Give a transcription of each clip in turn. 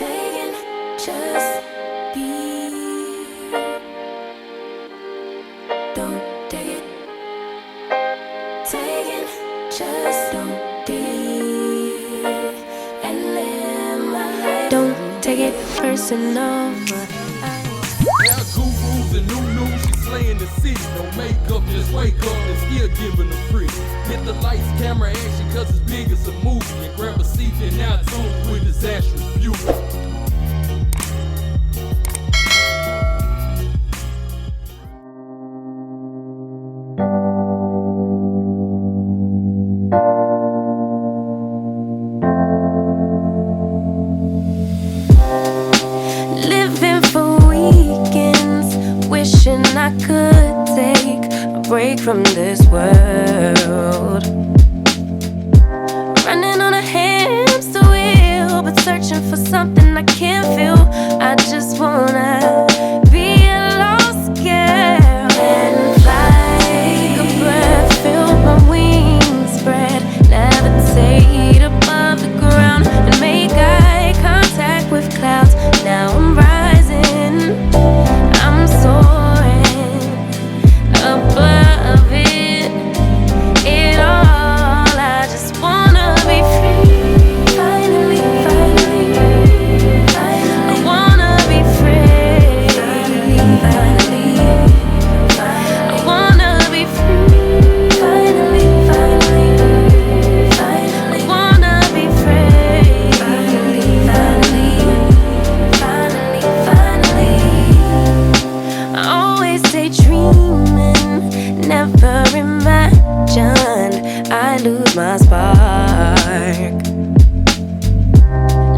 taking, just be. Don't take it. Taking, just don't be. And live my life. Don't take it personal. Now gurus and new, she's slaying the city. No makeup, just wake up and still giving the free. Hit the lights, camera, action, cause it's big as a movie. And grab a seat and now tune with Disastrous Beauty. Living for weekends, wishing I could take a break from this world. Running on a hamster wheel, but searching for something I can't feel. I just wanna be a lost girl and fly. Take a breath, feel my wings spread, levitate above the ground and make eye contact with clouds. Now I'm rising, I'm soaring above it all. I just wanna be free. Finally, finally, I wanna be free. Finally, I wanna be free. Finally, finally, I wanna be free. Finally, finally, I always daydreaming, never imagined I lose my spark.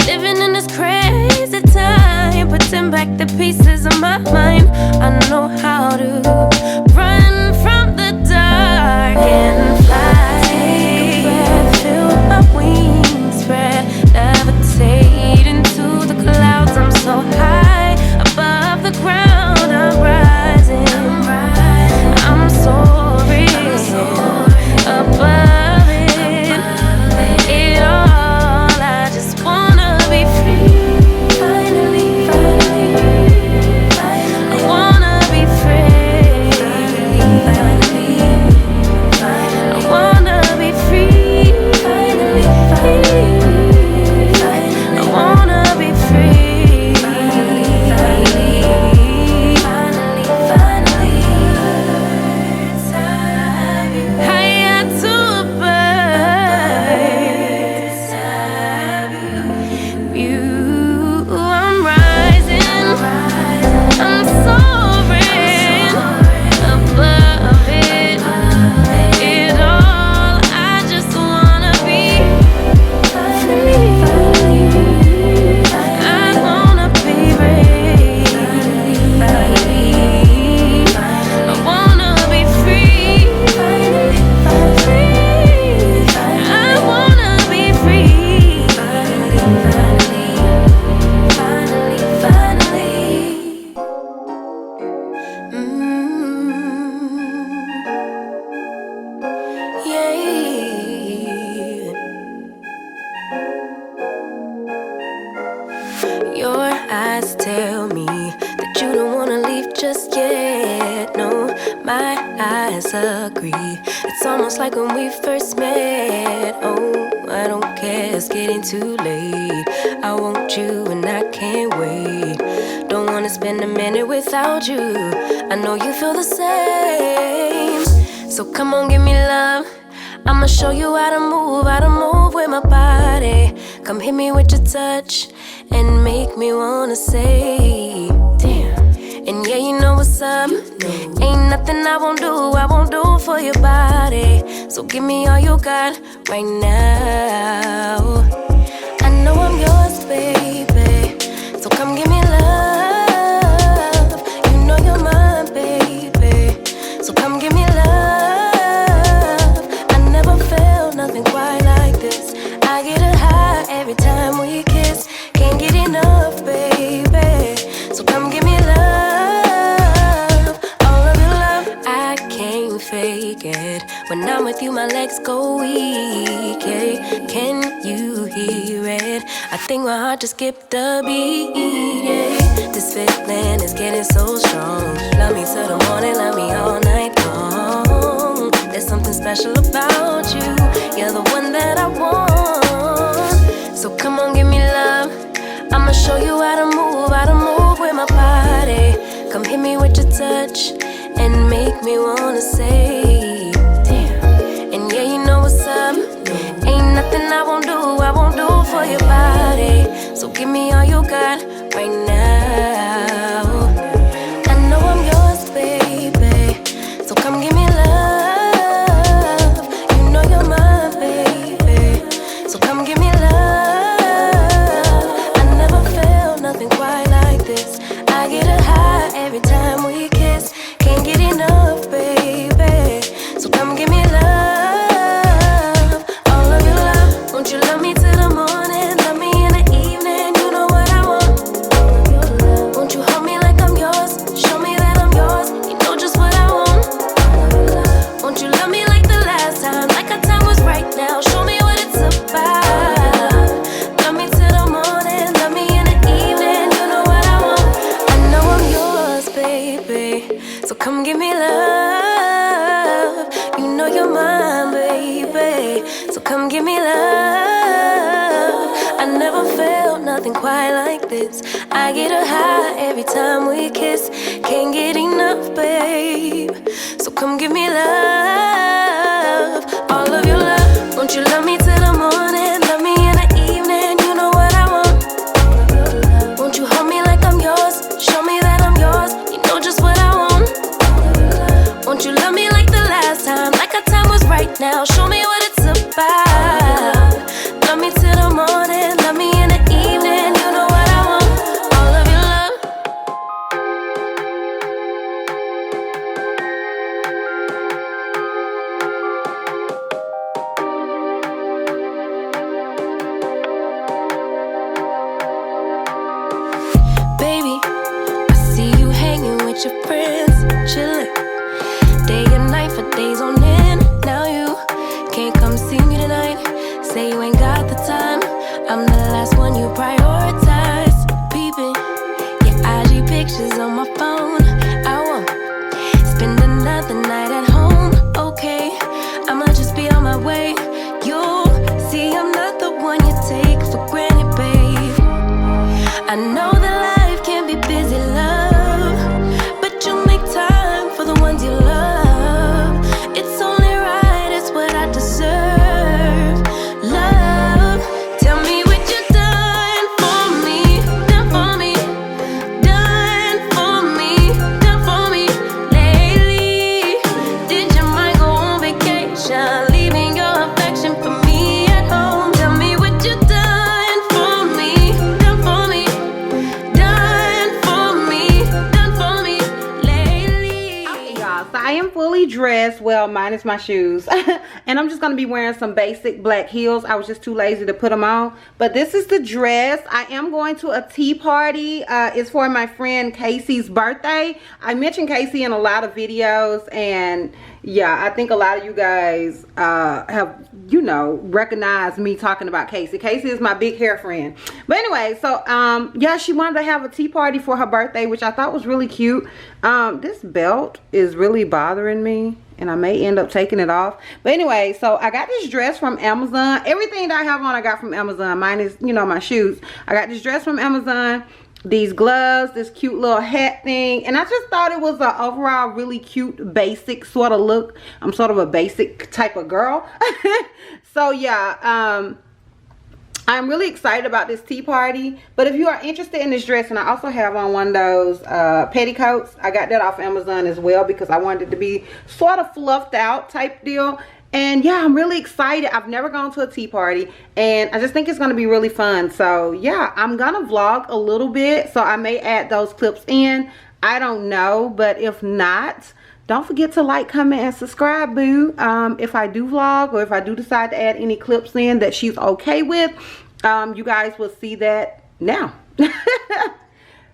Living in this crazy time, putting back the pieces of my mind. I know how to run from the dark and fly. Take a breath, feel my wings spread, levitate into the clouds. I'm so high above the ground. I'm rising, I'm soaring above it all. I just wanna be free. Finally, finally, I wanna be free. Finally, I wanna be free. Finally, I wanna be free. Finally, higher to a bird. You, I'm rising, I'm soaring above it all. I just wanna be free. I wanna be free. I wanna be free. I wanna be free. Yeah. Your eyes tell me that you don't wanna leave just yet. No, my eyes agree. It's almost like when we first met. Oh, I don't care, it's getting too late. I want you and I can't wait. Don't wanna spend a minute without you. I know you feel the same. So come on, give me love. I'ma show you how to move with my body. Come hit me with your touch and make me wanna say, damn. And yeah, you know what's up. Ain't nothing I won't do for your body. So give me all you got right now. I know I'm yours, baby. So come give me love. You know you're mine, baby. So come give me love. I never felt nothing quite like this. I get a high every time we kiss. Can't get enough, baby. So come give me love. All of your love, I can't fake it. When I'm with you, my legs go weak, yeah. Can you hear I think my heart just skipped a beat, yeah. This feeling is getting so strong. Love me till the morning, love me all night long. There's something special about you. You're the one that I want. So come on, give me love. I'ma show you how to move with my body. Come hit me with your touch and make me wanna say, damn. And yeah, you know what's up. Ain't nothing I won't do for your body. So give me all you got right now. I know I'm yours, baby. So come give me love. You know you're mine, baby. So come give me love. I never felt nothing quite like this. I get a high every time we kiss. Can't get enough, baby. So come give me love. All of your love. Won't you love me till the morning? Love me in the evening. You know what I want. Won't you hold me like I'm yours? Show me that I'm yours. You know just what I want. Won't you love me like the last time? Like our time was right now. Show me what it's about. Love me till the morning. Love me in the evening. You know what I want. I know I'm yours, baby. So come give me love. You know you're mine, baby. So come give me love. I never felt nothing quite like this. I get a high every time we kiss. Can't get enough, babe. So come give me love. All of your love. Won't you love me till the morning? Love me in the evening. You know what I want. Won't you hold me like I'm yours? Show me that I'm yours. You know just what I want. Won't you love me like the last time? Like our time was right now. Show me what it's about. Love me till the morning. Love me in the evening. You know what I want. All of your love. Baby, I see you hanging with your friends, chillin'. Day and night for days on end. Now you can't come see me tonight. Say you ain't got the time. I'm the last one you prioritize. Peeping your IG pictures on my phone. I won't spend another night at home. Okay, I'ma just be on my way. You'll see I'm not the one you take for granted, babe. I know that life can be busy, love, but you make time for the ones you love. It's only right, it's what I deserve. Love, tell me what you done for me, done for me, done for me, done for me lately. Did your mind go on vacation, leaving your affection for me at home? Tell me what you done for me, done for me, done for me, done for me lately. Okay, y'all, so I am fully dressed, well, minus my shoes. And I'm just gonna be wearing some basic black heels. I was just too lazy to put them on. But this is the dress. I am going to a tea party. It's for my friend Casey's birthday. I mentioned Casey in a lot of videos, and yeah, I think a lot of you guys have, you know, recognized me talking about Casey. Casey is my big hair friend. But anyway, so yeah, she wanted to have a tea party for her birthday, which I thought was really cute. This belt is really bothering me, and I may end up taking it off. But anyway, so I got this dress from Amazon. Everything that I have on I got from Amazon. Mine is, you know, my shoes. I got this dress from Amazon, these gloves, this cute little hat thing, and I just thought it was an overall really cute basic sort of look. I'm sort of a basic type of girl. So yeah, I'm really excited about this tea party. But if you are interested in this dress, and I also have on one of those petticoats, I got that off Amazon as well because I wanted it to be sort of fluffed out type deal. And yeah, I'm really excited. I've never gone to a tea party, and I just think it's going to be really fun. So yeah, I'm going to vlog a little bit, so I may add those clips in. I don't know, but if not, don't forget to like, comment, and subscribe, boo. If I do vlog, or if I do decide to add any clips in that she's okay with, you guys will see that now.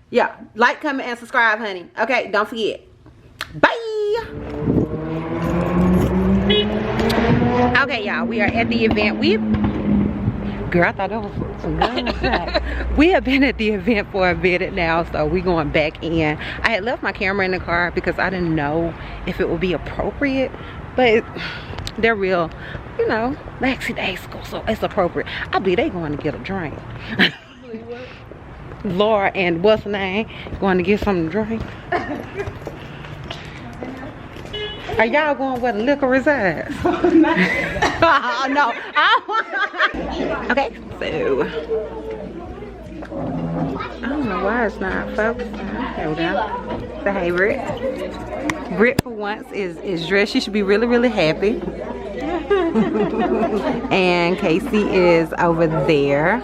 Yeah, like, comment, and subscribe, honey. Okay, don't forget. Bye. Okay, y'all, we are at the event. Girl, I thought that was some good. We have been at the event for a minute now, so we going back in. I had left my camera in the car because I didn't know if it would be appropriate, but they're real, you know, lackadaisical, so it's appropriate. I believe they going to get a drink. Laura and what's her name going to get something to drink. Are y'all going where the liquor resides? No. Okay, so I don't know why it's not focused. There we go. So hey, Britt. Britt for once is dressed. She should be really, really happy. And Casey is over there.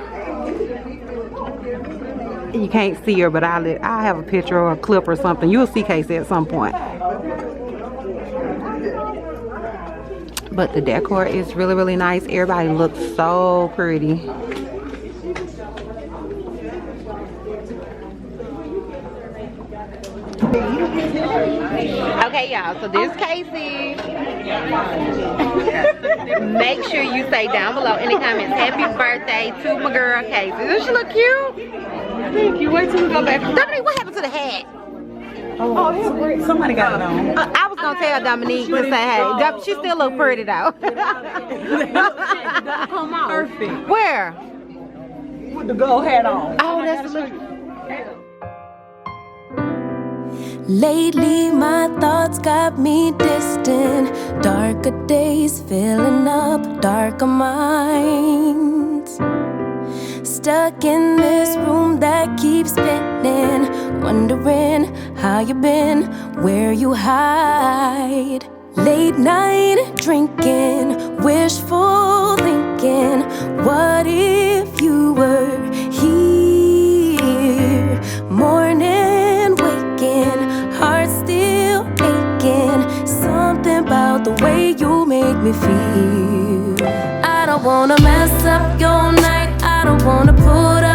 You can't see her, but I'll have a picture or a clip or something. You'll see Casey at some point. But the decor is really, really nice. Everybody looks so pretty. Okay, y'all, so this is Casey. Make sure you say down below in the comments, happy birthday to my girl Casey. Doesn't she look cute? Thank you. Wait till we go back. Dominique, what happened to the hat? Oh, somebody got it on. I was gonna tell Dominique to say hey. She still look pretty though. Come on. Perfect. Where? With the gold hat on. Oh, that's the look. Lately my thoughts got me distant. Darker days filling up darker minds. Stuck in this room that keeps spinning, wondering how you been, where you hide. Late night drinking, wishful thinking, what if you were here? Morning waking, heart still aching, something about the way you make me feel. I don't wanna mess up your night, I don't wanna put up